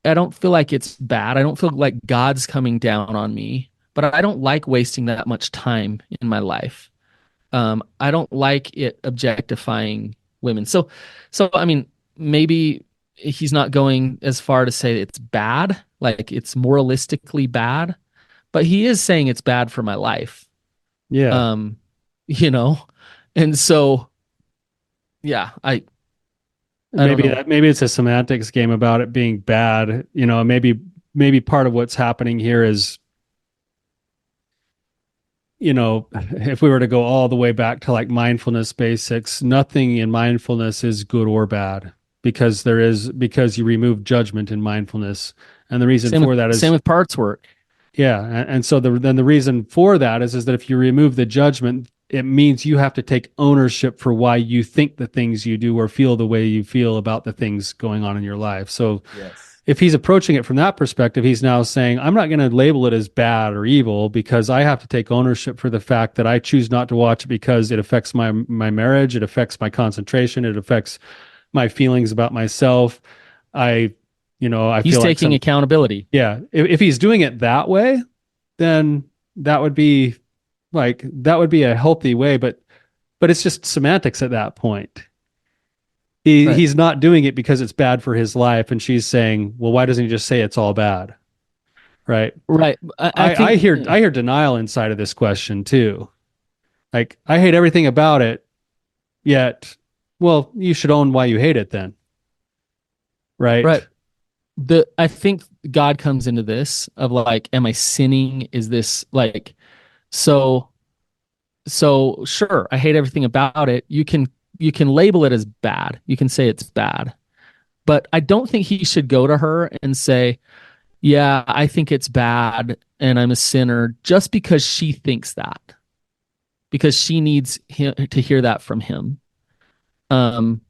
S1: I don't feel like it's bad. I don't feel like God's coming down on me, but I don't like wasting that much time in my life. I don't like it objectifying women. So I mean, maybe he's not going as far to say it's bad, like it's moralistically bad, but he is saying it's bad for my life.
S2: Yeah.
S1: Um, you know, and so yeah, I don't know.
S2: Maybe it's a semantics game about it being bad. Maybe part of what's happening here is, if we were to go all the way back to like mindfulness basics, nothing in mindfulness is good or bad because you remove judgment in mindfulness. And the reason
S1: Same with
S2: for that
S1: same
S2: is,
S1: with parts work.
S2: yeah. And so then the reason for that is that if you remove the judgment, it means you have to take ownership for why you think the things you do or feel the way you feel about the things going on in your life. So
S1: Yes.
S2: if he's approaching it from that perspective, he's now saying, I'm not going to label it as bad or evil because I have to take ownership for the fact that I choose not to watch it because it affects my marriage, it affects my concentration, it affects my feelings about myself. I, I
S1: He's
S2: feel like
S1: taking accountability.
S2: yeah, if he's doing it that way, then that would be that would be a healthy way, but it's just semantics at that point.
S1: Right.
S2: He's not doing it because it's bad for his life, and she's saying, well, why doesn't he just say it's all bad? Right.
S1: Right. I
S2: I
S1: think
S2: hear denial inside of this question too. Like, I hate everything about it, yet, well, you should own why you hate it then.
S1: right.
S2: Right.
S1: I think God comes into this of like, am I sinning? Is this like so so sure, I hate everything about it. You can label it as bad. You can say it's bad. But I don't think he should go to her and say, "Yeah, I think it's bad and I'm a sinner," just because she thinks that. Because she needs him to hear that from him. Um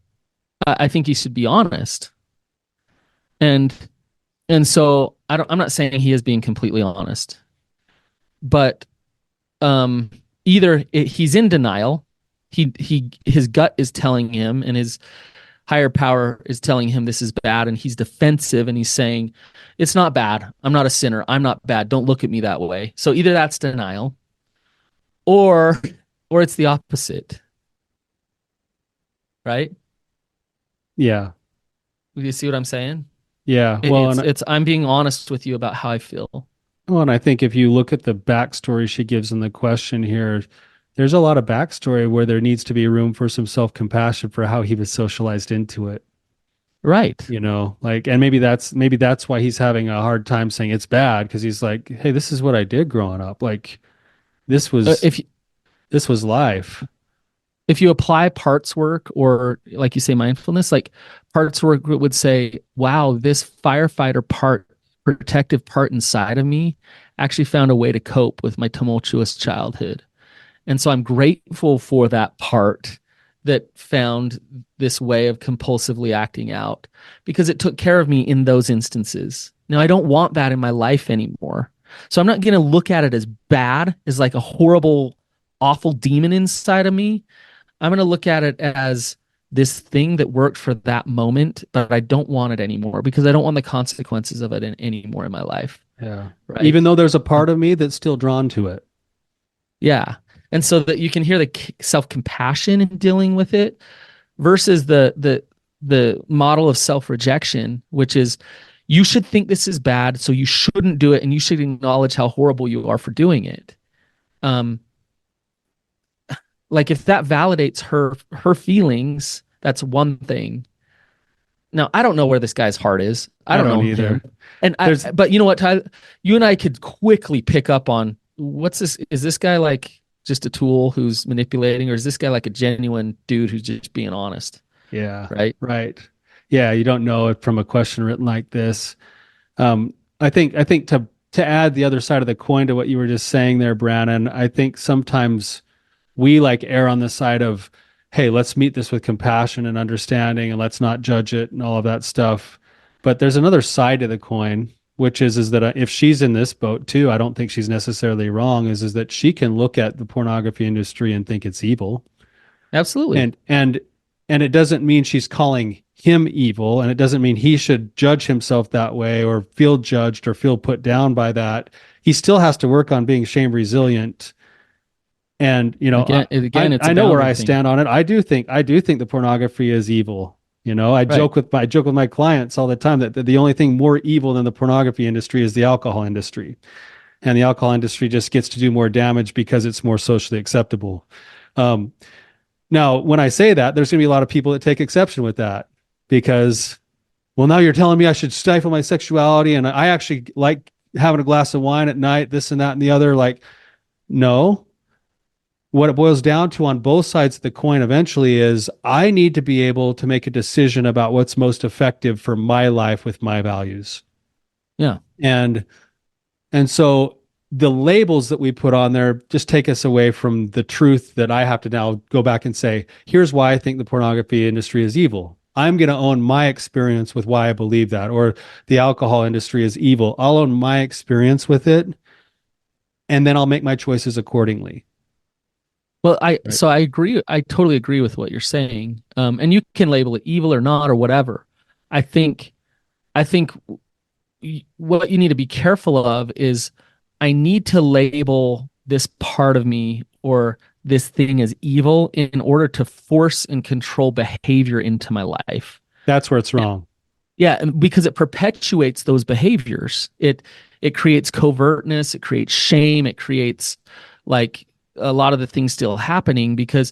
S1: I think he should be honest. And so I'm not saying he is being completely honest, but um either he's in denial, his gut is telling him and his higher power is telling him this is bad, and he's defensive and he's saying it's not bad, I'm not a sinner, I'm not bad, don't look at me that way. So either that's denial, or it's the opposite, right?
S2: Yeah.
S1: Do you see what I'm saying?
S2: Yeah.
S1: it,
S2: Well,
S1: it's it's I'm being honest with you about how I feel.
S2: and I think if you look at the backstory she gives in the question here, there's a lot of backstory where there needs to be room for some self-compassion for how he was socialized into it.
S1: Right.
S2: Like, and maybe that's why he's having a hard time saying it's bad, because he's like, hey, this is what I did growing up. Like, this
S1: Uh,
S2: was
S1: if
S2: this was life.
S1: if you apply parts work, or like you say mindfulness, like parts work would say, wow, this firefighter part, protective part inside of me actually found a way to cope with my tumultuous childhood. And so I'm grateful for that part that found this way of compulsively acting out, because it took care of me in those instances. Now I don't want that in my life anymore. So I'm not going to look at it as bad, as like a horrible, awful demon inside of me. I'm going to look at it as this thing that worked for that moment, but I don't want it anymore because I don't want the consequences of it anymore in my life.
S2: Yeah.
S1: Right.
S2: Even though there's a part of me that's still drawn to it.
S1: Yeah. And so that you can hear the self-compassion in dealing with it versus the model of self-rejection, which is you should think this is bad, so you shouldn't do it, and you should acknowledge how horrible you are for doing it. Um, like if that validates her feelings, that's one thing. Now, I don't know where this guy's heart is. I
S2: I
S1: don't
S2: don't
S1: know
S2: either.
S1: him. And
S2: There's
S1: but you know what, Tyler? You and I could quickly pick up on what's this? Is this guy like just a tool who's manipulating, or is this guy like a genuine dude who's just being honest?
S2: Yeah,
S1: Right?
S2: right. Yeah, you don't know it from a question written like this. I think to add the other side of the coin to what you were just saying there, Brannon, I think sometimes we like err on the side of, hey, let's meet this with compassion and understanding and let's not judge it and all of that stuff. But there's another side to the coin, which is that if she's in this boat too, I don't think she's necessarily wrong, is that she can look at the pornography industry and think it's evil.
S1: Absolutely.
S2: And it doesn't mean she's calling him evil, and it doesn't mean he should judge himself that way or feel judged or feel put down by that. He still has to work on being shame resilient. And
S1: Again,
S2: I
S1: it's a
S2: know where
S1: boundary
S2: I
S1: thing.
S2: stand on it. I do think the pornography is evil.
S1: Right.
S2: I joke with my clients all the time that the only thing more evil than the pornography industry is the alcohol industry. And the alcohol industry just gets to do more damage because it's more socially acceptable. Um, Now, when I say that, there's going to be a lot of people that take exception with that because, well, now you're telling me I should stifle my sexuality and I actually like having a glass of wine at night, this and that and the other. Like, no. What it boils down to on both sides of the coin eventually is I need to be able to make a decision about what's most effective for my life with my values.
S1: Yeah.
S2: And so the labels that we put on there just take us away from the truth that I have to now go back and say, here's why I think the pornography industry is evil. I'm going to own my experience with why I believe that, or the alcohol industry is evil. I'll own my experience with it, and then I'll make my choices accordingly.
S1: Well, I
S2: Right.
S1: so I agree. I totally agree with what you're saying. And you can label it evil or not or whatever. I think I think what you need to be careful of is I need to label this part of me or this thing as evil in order to force and control behavior into my life.
S2: That's where it's wrong.
S1: Yeah, and because it perpetuates those behaviors. It creates covertness, it creates shame, it creates like a lot of the things still happening because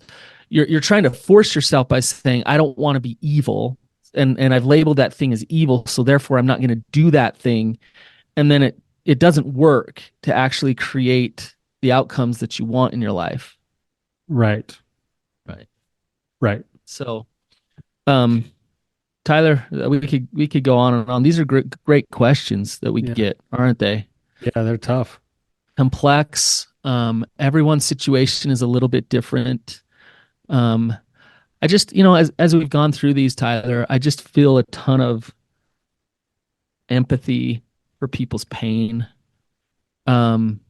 S1: you're trying to force yourself by saying I don't want to be evil and I've labeled that thing as evil, so therefore I'm not going to do that thing. And then it doesn't work to actually create the outcomes that you want in your life.
S2: Right.
S1: Right.
S2: Right.
S1: So, um, Tyler, we could go on and on. These are great questions that we
S2: Yeah.
S1: get, aren't they?
S2: Yeah, they're tough.
S1: Complex. Everyone's situation is a little bit different. Um, I just, as we've gone through these, Tyler, I just feel a ton of empathy for people's pain. Um,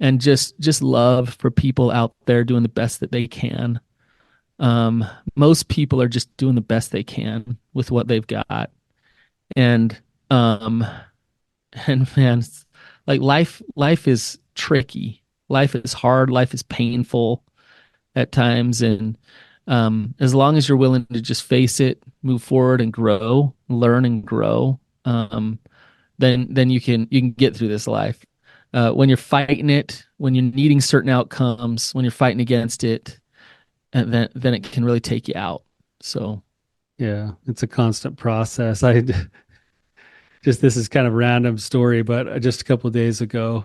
S1: and just love for people out there doing the best that they can. Um, Most people are just doing the best they can with what they've got. And um and man, like life is tricky. Life is hard, life is painful at times, and as long as you're willing to just face it, move forward and grow, learn and grow, then you can get through this life. When you're fighting it, when you're needing certain outcomes, when you're fighting against it, and then it can really take you out. So
S2: Yeah, it's a constant process. I just this is kind of a random story, but just a couple of days ago,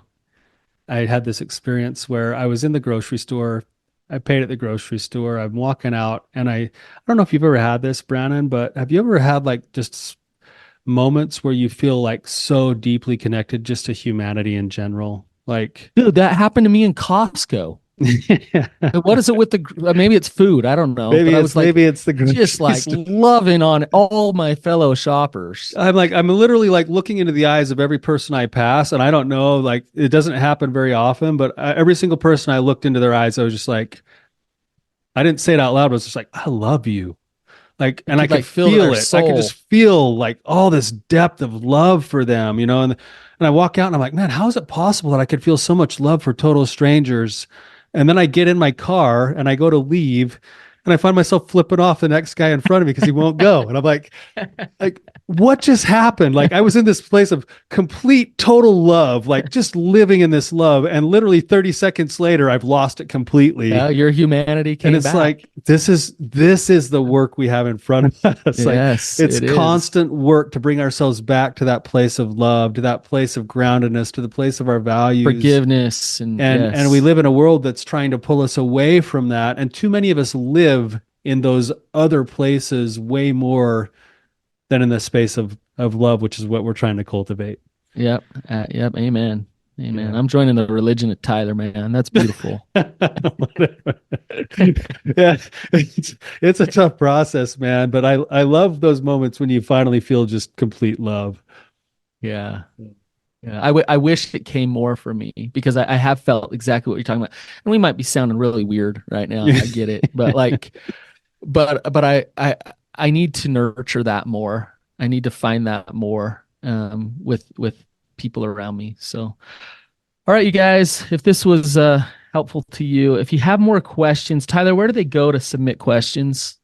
S2: I had this experience where I was in the grocery store. I paid at the grocery store. I'm walking out, and I don't know if you've ever had this, Brannon, but have you ever had like just moments where you feel like so deeply connected just to humanity in general? Like,
S1: dude, that happened to me in Costco. What is it with maybe it's food, I don't know, but I was like
S2: maybe it's the
S1: just
S2: grocery
S1: like
S2: store.
S1: loving on all my fellow shoppers.
S2: I'm literally like looking into the eyes of every person I pass, and I don't know, like it doesn't happen very often, but every single person I looked into their eyes, I was just like, I didn't say it out loud, but I was just like, I love you. Like,
S1: You
S2: and I
S1: could
S2: could
S1: like feel
S2: feel
S1: their
S2: it. I could just
S1: soul.
S2: feel like all this depth of love for them, and I walk out and I'm like, man, how is it possible that I could feel so much love for total strangers? And then I get in my car and I go to leave and I find myself flipping off the next guy in front of me because he won't go. And I'm like, what just happened? Like I was in this place of complete total love, like just living in this love. And literally 30 seconds later, I've lost it completely.
S1: Yeah, your humanity
S2: And
S1: came
S2: it's
S1: back.
S2: like this is the work we have in front of us. Like
S1: Yes,
S2: it's
S1: it is.
S2: constant work to bring ourselves back to that place of love, to that place of groundedness, to the place of our values.
S1: Forgiveness and
S2: And we
S1: yes.
S2: live in a world that's trying to pull us away from that. And too many of us live in those other places way more than in the space of love, which is what we're trying to cultivate.
S1: Yep. Yep. Amen. Amen.
S2: Yeah.
S1: I'm joining the religion of Tyler, man. That's beautiful.
S2: Yeah, it's a tough process, man. But I love those moments when you finally feel just complete love.
S1: Yeah. Yeah. I wish it came more for me because I have felt exactly what you're talking about. And we might be sounding really weird right now. I get it. But like, but I need to nurture that more. I need to find that more with people around me. So, all right, you guys, if this was helpful to you, if you have more questions, Tyler, where do they go to submit questions?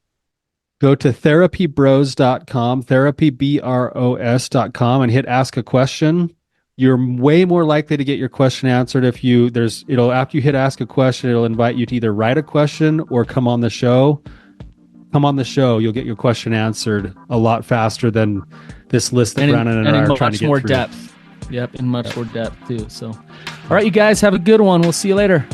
S2: Go to therapybros.com, therapybros.com, and hit ask a question. You're way more likely to get your question answered if after you hit ask a question, it'll invite you to either write a question or come on the show. Come on the show, you'll get your question answered a lot faster than this list that Brannon and I are trying to get
S1: more
S2: through.
S1: Depth. Yep, in much more depth too. So, all right, you guys have a good one. We'll see you later.